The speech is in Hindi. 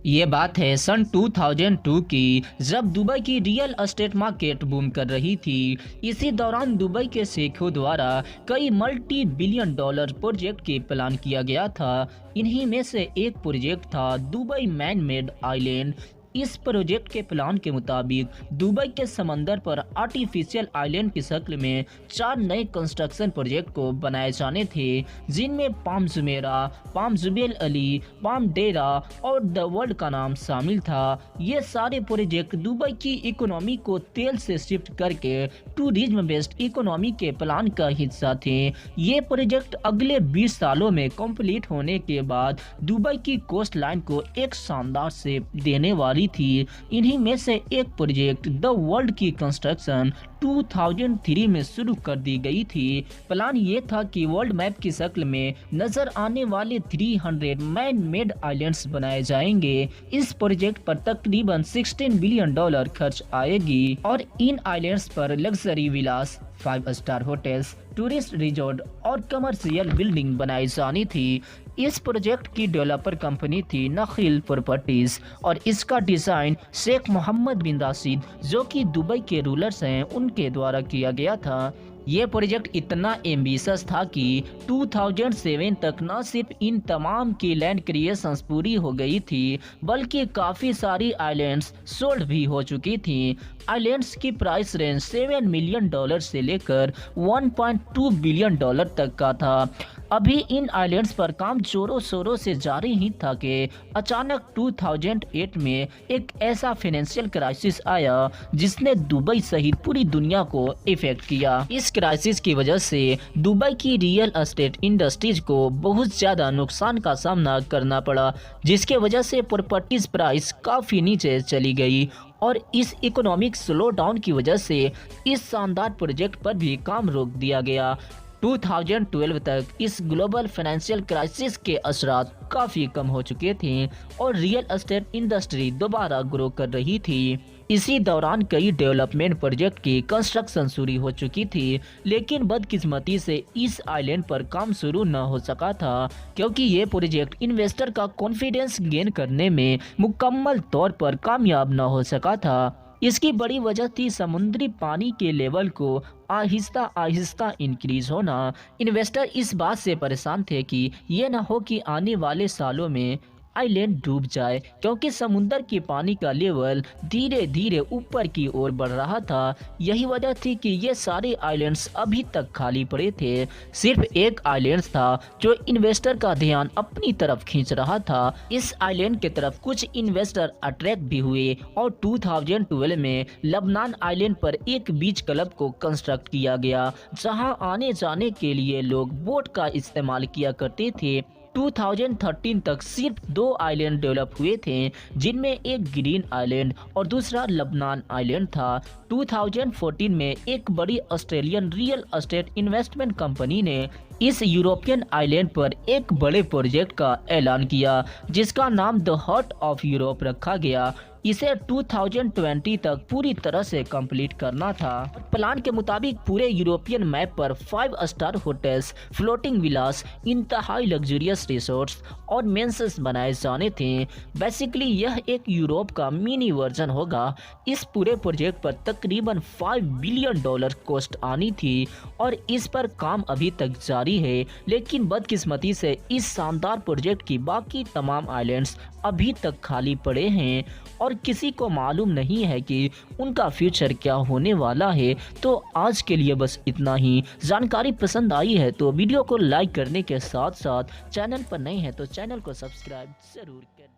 ये बात है सन 2002 की, जब दुबई की रियल एस्टेट मार्केट बूम कर रही थी। इसी दौरान दुबई के शेखों द्वारा कई मल्टी बिलियन डॉलर प्रोजेक्ट के प्लान किया गया था। इन्हीं में से एक प्रोजेक्ट था दुबई मैन मेड आइलैंड। इस प्रोजेक्ट के प्लान के मुताबिक दुबई के समंदर पर आर्टिफिशियल आइलैंड की शक्ल में 4 नए कंस्ट्रक्शन प्रोजेक्ट को बनाए जाने थे, जिनमें Palm Jumeirah, Palm Jebel Ali, Palm Deira और द वर्ल्ड का नाम शामिल था। ये सारे प्रोजेक्ट दुबई की इकोनॉमी को तेल से शिफ्ट करके टूरिज्म बेस्ड इकोनॉमी के प्लान का हिस्सा थे। ये प्रोजेक्ट अगले 20 सालों में कंप्लीट होने के बाद दुबई की कोस्ट लाइन को एक शानदार शेप देने वाली थी। इन्हीं में से एक प्रोजेक्ट द वर्ल्ड की कंस्ट्रक्शन 2003 में शुरू कर दी गई थी। प्लान ये था कि वर्ल्ड मैप की शक्ल में नजर आने वाले 300 मैन मेड आइलैंड्स बनाए जाएंगे। इस प्रोजेक्ट पर तकरीबन 16 बिलियन डॉलर खर्च आएगी और इन आइलैंड्स पर लग्जरी विलास, 5 स्टार होटल्स, टूरिस्ट रिजॉर्ट और कमर्शियल बिल्डिंग बनाई जानी थी। इस प्रोजेक्ट की डेवलपर कंपनी थी नखील प्रॉपर्टीज और इसका डिजाइन शेख मोहम्मद बिन राशिद, जो कि दुबई के रूलर्स हैं, उनके द्वारा किया गया था। ये प्रोजेक्ट इतना एम्बिशियस था कि 2007 तक न सिर्फ इन तमाम की लैंड क्रिएशंस पूरी हो गई थी, बल्कि काफ़ी सारी आइलैंड्स सोल्ड भी हो चुकी थी। आइलैंड्स की प्राइस रेंज 7 मिलियन डॉलर से लेकर 1.2 बिलियन डॉलर तक का था। अभी इन आइलैंड्स पर काम जोरों शोरों से जारी ही था कि अचानक 2008 में एक ऐसा फाइनेंशियल क्राइसिस आया जिसने दुबई सहित पूरी दुनिया को इफेक्ट किया। इस क्राइसिस की वजह से दुबई की रियल एस्टेट इंडस्ट्रीज को बहुत ज़्यादा नुकसान का सामना करना पड़ा, जिसके वजह से प्रॉपर्टीज प्राइस काफ़ी नीचे चली गई और इस इकोनॉमिक स्लो डाउन की वजह से इस शानदार प्रोजेक्ट पर भी काम रोक दिया गया। 2012 तक इस ग्लोबल फाइनेंशियल क्राइसिस के असरात काफ़ी कम हो चुके थे और रियल एस्टेट इंडस्ट्री दोबारा ग्रो कर रही थी। इसी दौरान कई डेवलपमेंट प्रोजेक्ट की कंस्ट्रक्शन शुरू हो चुकी थी, लेकिन बदकिस्मती से इस आइलैंड पर काम शुरू न हो सका था क्योंकि ये प्रोजेक्ट इन्वेस्टर का कॉन्फिडेंस गेन करने में मुकम्मल तौर पर कामयाब न हो सका था। इसकी बड़ी वजह थी समुद्री पानी के लेवल को आहिस्ता आहिस्ता इंक्रीज होना। इन्वेस्टर इस बात से परेशान थे कि ये न हो कि आने वाले सालों में आइलैंड डूब जाए, क्योंकि समुद्र के पानी का लेवल धीरे धीरे ऊपर की ओर बढ़ रहा था। यही वजह थी कि ये सारे आइलैंड्स अभी तक खाली पड़े थे। सिर्फ एक आइलैंड था जो इन्वेस्टर का ध्यान अपनी तरफ खींच रहा था। इस आइलैंड की तरफ कुछ इन्वेस्टर अट्रैक्ट भी हुए और 2012 में लबनान आइलैंड पर एक बीच क्लब को कंस्ट्रक्ट किया गया, जहां आने जाने के लिए लोग बोट का इस्तेमाल किया करते थे। 2013 तक सिर्फ 2 आइलैंड डेवलप हुए थे, जिनमें एक ग्रीन आइलैंड और दूसरा लबनान आइलैंड था। 2014 में एक बड़ी Australian real estate investment company ने इस यूरोपियन आइलैंड पर एक बड़े प्रोजेक्ट का ऐलान किया, जिसका नाम द हार्ट ऑफ यूरोप रखा गया। इसे 2020 तक पूरी तरह से कंप्लीट करना था। प्लान के मुताबिक पूरे यूरोपियन मैप पर 5 स्टार होटल्स, फ्लोटिंग विलास, इंतहाई लग्जरियस रिसोर्ट्स और मेंसेस बनाए जाने थे। बेसिकली यह एक यूरोप का मिनी वर्जन होगा। इस पूरे प्रोजेक्ट पर तकरीबन 5 बिलियन डॉलर कॉस्ट आनी थी और इस पर काम अभी तक जारी है, लेकिन बदकिस्मती से इस शानदार प्रोजेक्ट की बाकी तमाम आइलैंड्स अभी तक खाली पड़े हैं और किसी को मालूम नहीं है कि उनका फ्यूचर क्या होने वाला है। तो आज के लिए बस इतना ही। जानकारी पसंद आई है तो वीडियो को लाइक करने के साथ साथ चैनल पर नए हैं तो चैनल को सब्सक्राइब जरूर करें।